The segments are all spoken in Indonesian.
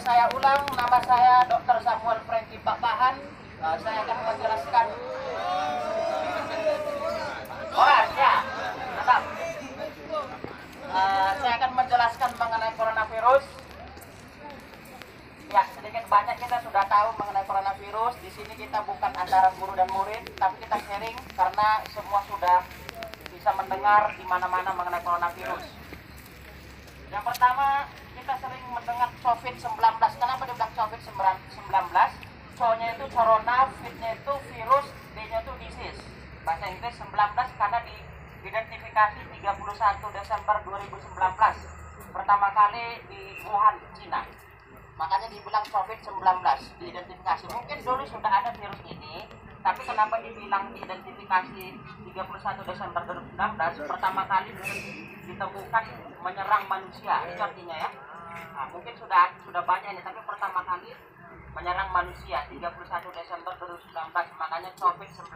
saya ulang, nama saya Dr. Samuel Franky Papahan. Saya akan menjelaskan. Ya, tetap. Saya akan menjelaskan mengenai coronavirus. Ya, sedikit banyak kita sudah tahu mengenai coronavirus. Di sini kita bukan antara guru dan murid, tapi kita sharing karena semua sudah bisa mendengar di mana-mana mengenai coronavirus. Yang pertama, kita sering mendengar COVID-19. Kenapa dibilang COVID-19? Co-nya itu corona, fit-nya itu virus, D-nya itu disease. Bahasa Inggris 19 karena diidentifikasi 31 Desember 2019. Pertama kali di Wuhan, Cina. Makanya dibilang COVID-19, diidentifikasi. Mungkin dulu sudah ada virus ini, tapi kenapa dibilang diidentifikasi 31 Desember 2019? Pertama kali ditemukan menyerang manusia, itu artinya ya. Nah, mungkin sudah banyak ini, tapi pertama kali menyerang manusia 31 Desember 2019, makanya COVID-19.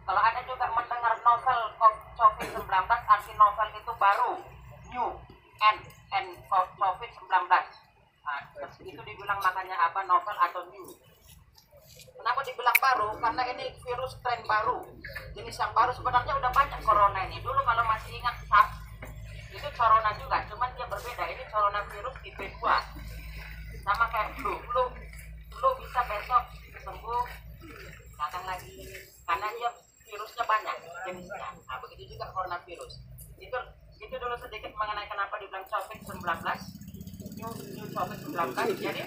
Kalau ada juga mendengar novel COVID-19, arti novel itu baru, new, and COVID-19. Nah, itu dibilang makanya apa, novel atau new. Kenapa dibilang baru? Karena ini virus tren baru, jenis yang baru. Sebenarnya udah banyak corona ini. Dulu kalau masih ingat SARS, itu corona juga, cuman dia berbeda. Ini coronavirus tipe 2, sama kayak flu bisa besok sembuh, datang lagi, karena dia virusnya banyak jenisnya. Nah, begitu juga coronavirus. Itu dulu sedikit mengenai kenapa dibilang COVID-19, new COVID-19. Jadi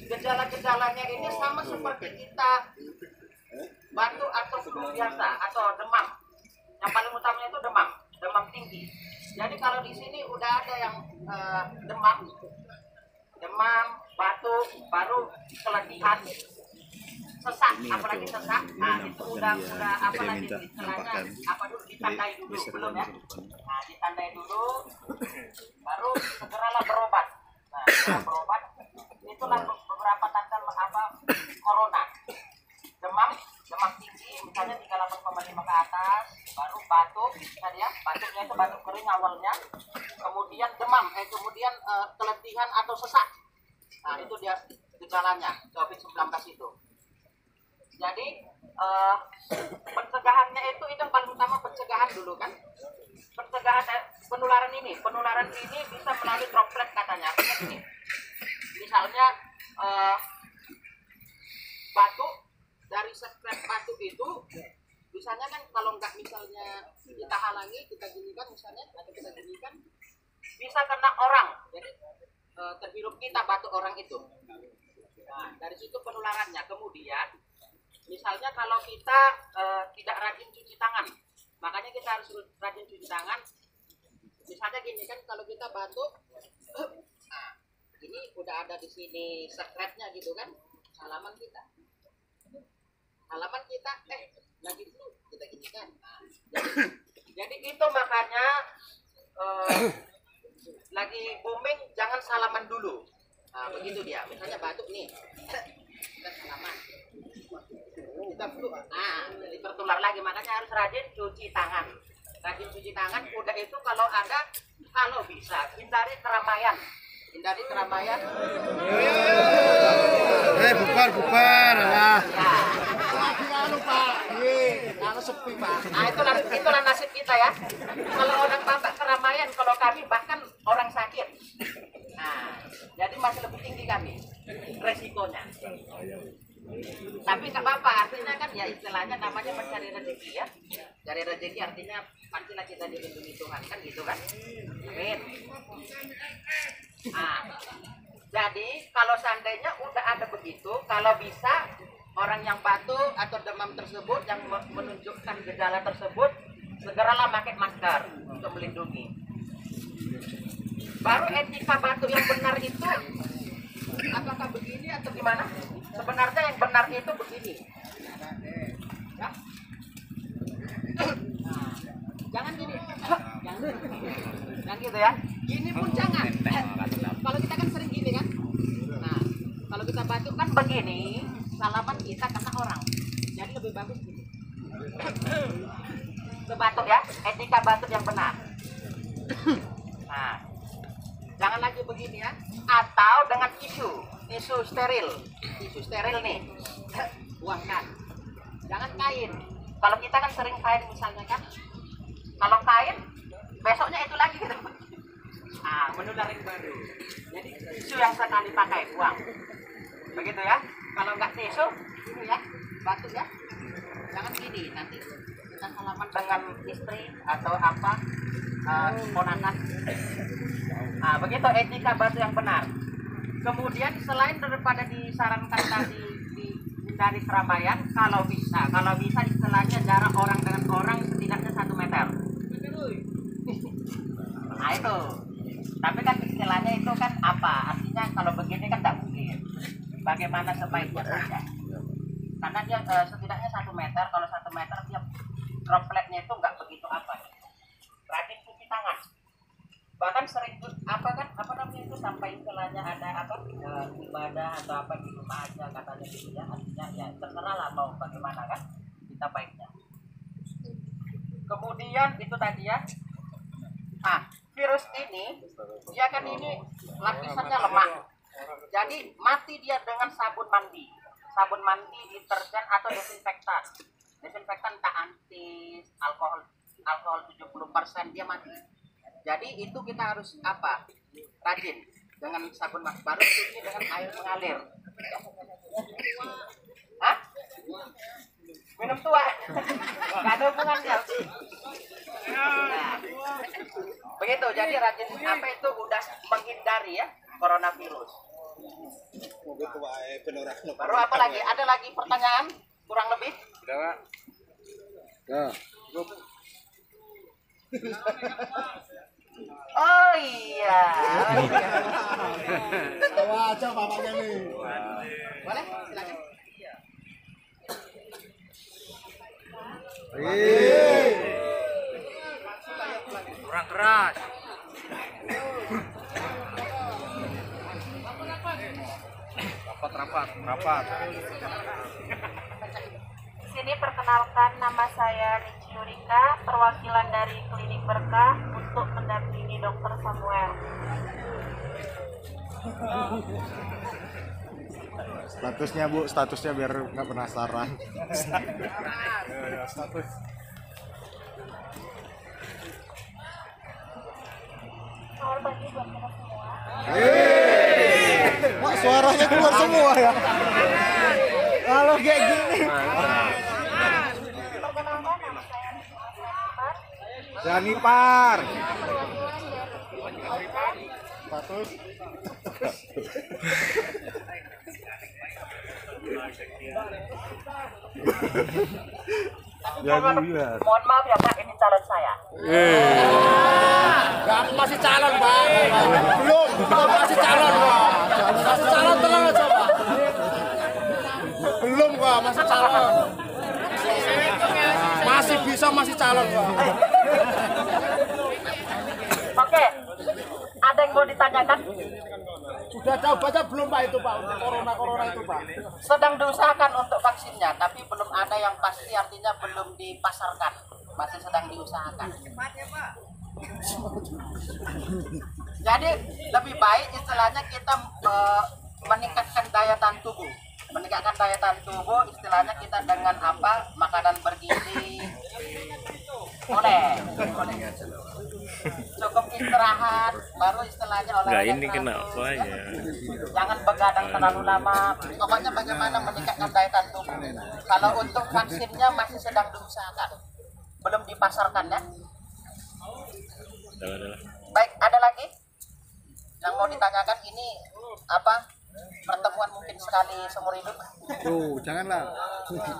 gejala-gejalanya ini sama seperti kita batuk atau flu biasa atau demam. Yang paling utamanya itu demam tinggi. Jadi kalau di sini udah ada yang demam, batuk, baru keletihan, sesak, apalagi sesak. Nah, itu udah apalagi istilahnya apa dulu, ditandai dulu, belum ya? Nah, ditandai dulu, baru segeralah berobat. Nah, setelah berobat, itulah beberapa tanda corona. Demam tinggi, misalnya 38,5 ke atas, baru batuk, tadi ya, batuknya itu batuk kering awalnya, kemudian demam, kemudian keletihan atau sesak. Nah, itu dia gejalanya COVID-19 itu. Jadi pencegahannya itu yang paling utama, pencegahan dulu kan. Pencegahan penularan ini bisa melalui droplet katanya. Artinya gini, misalnya batuk, dari sekret batuk itu misalnya kan, kalau nggak misalnya kita halangi, kita ginikan misalnya, atau kita ginikan, bisa kena orang. Jadi terhirup kita batuk orang itu. Nah, dari situ penularannya. Kemudian misalnya kalau kita tidak rajin cuci tangan, makanya kita harus rajin cuci tangan. Misalnya gini kan, kalau kita batuk, nah ini udah ada di sini sekretnya gitu kan, halaman kita lagi flu, kita gini kan. Nah, jadi itu makanya lagi booming, jangan salaman dulu. Nah, begitu dia. Misalnya batuk nih, kita salaman, kita flu. Nah, jadi tertular lagi. Makanya harus rajin cuci tangan. Udah itu kalau bisa hindari keramaian. Bubar lah. Kalau sepi, Pak. Nah, itulah nasib kita ya. Kalau orang bapak keramaian, kalau kami bahkan orang sakit. Nah, jadi masih lebih tinggi kami resikonya. Tapi nggak apa-apa, artinya kan ya istilahnya namanya mencari rezeki ya. Cari rezeki artinya pastilah kita dilindungi Tuhan kan, gitu kan. Amin. Nah, jadi kalau seandainya udah ada begitu, kalau bisa orang yang batuk atau demam tersebut yang menunjukkan gejala tersebut, segeralah pakai masker untuk melindungi. Baru etika batuk yang benar itu apakah begini atau gimana? Sebenarnya yang benar itu begini. Ya? Nah, jangan gini. Jangan gitu ya. Gini pun jangan. Kalau kita kan sering gini kan. Nah, kalau kita batuk kan begini, salaman kita kena orang. Jadi lebih bagus gini. Itu batuk ya, etika batuk yang benar. Nah, jangan Bisa lagi begini ya, atau dengan tisu steril nih, buangkan. Jangan kain. Kalau kita kan sering kain misalnya kan, kalau kain besoknya itu lagi gitu. Menular yang baru. Jadi tisu yang sekali pakai buang. Begitu ya. Kalau nggak tisu, ini ya, batuk ya. Jangan gini, nanti kita salaman dengan istri atau apa, ponakan. Begitu etika batu yang benar. Kemudian selain daripada disarankan tadi dari keramaian, kalau bisa istilahnya jarak orang dengan orang setidaknya 1 meter. Itu. Tapi kan istilahnya itu kan apa? Artinya kalau begini kan tidak mungkin. Bagaimana sebaiknya saja. Karena dia setidaknya 1 meter. Kalau 1 meter dia dropletnya itu nggak begitu apa. Rajin cuci tangan. Bahkan sering apa namanya itu sampai istilahnya ada ibadah atau apa di rumah aja katanya gitu ya. Artinya ya terserah lah mau bagaimana kan kita baiknya. Kemudian itu tadi ya. Virus ini dia kan ini lapisannya lemah. Jadi mati dia dengan sabun mandi, deterjen atau desinfektan. Desinfektan tak antis, alkohol 70% dia mati. Jadi itu kita harus rajin dengan sabun mandi, baru cuci dengan air mengalir. Minum tua, nggak ada hubungannya. Begitu, jadi rajin itu udah menghindari ya coronavirus. Baru apa lagi? Ada lagi pertanyaan kurang lebih? Oh iya. Tawa aja bapaknya nih. Boleh? Silakan. Kurang keras. Rapat. Sini perkenalkan, nama saya Nici Yurika, perwakilan dari Klinik Berkah untuk mendampingi Dr. Samuel. Statusnya biar nggak penasaran. Status. Selamat pagi buat kita semua. Wah, suaranya keluar semua ya. Kalau kayak gini. Perkenalkan, nama saya Janipar. perwakilan dari Klinik Berkah. Status. Mohon maaf ya Pak, ini calon saya. Masih calon, Pak. Belum masih calon, Pak. Masih calon tenang aja, Pak. Belum, Pak, masih calon. Masih calon, Pak. Oke, ada yang mau ditanyakan? Sudah jauh baca belum, Pak, itu, Pak, untuk corona itu, Pak? Sedang diusahakan untuk vaksinnya, tapi belum ada yang pasti, artinya belum dipasarkan. Masih sedang diusahakan. Jadi lebih baik istilahnya kita meningkatkan daya tahan tubuh. Meningkatkan daya tahan tubuh istilahnya kita dengan makanan bergizi. Boleh. Cukup istirahat, baru istilahnya olahraga. Ini kenapa ya? Jangan begadang terlalu lama. Pokoknya bagaimana meningkatkan daya tahan tubuh. Kalau untuk vaksinnya masih sedang diusahakan, belum dipasarkan ya. Baik, ada lagi yang mau ditanyakan? Ini pertemuan mungkin sekali seumur hidup. Tuh, janganlah.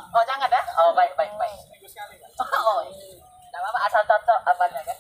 Oh jangan ya? Oh baik. Oh, tidak apa-apa, asal cocok apanya kan.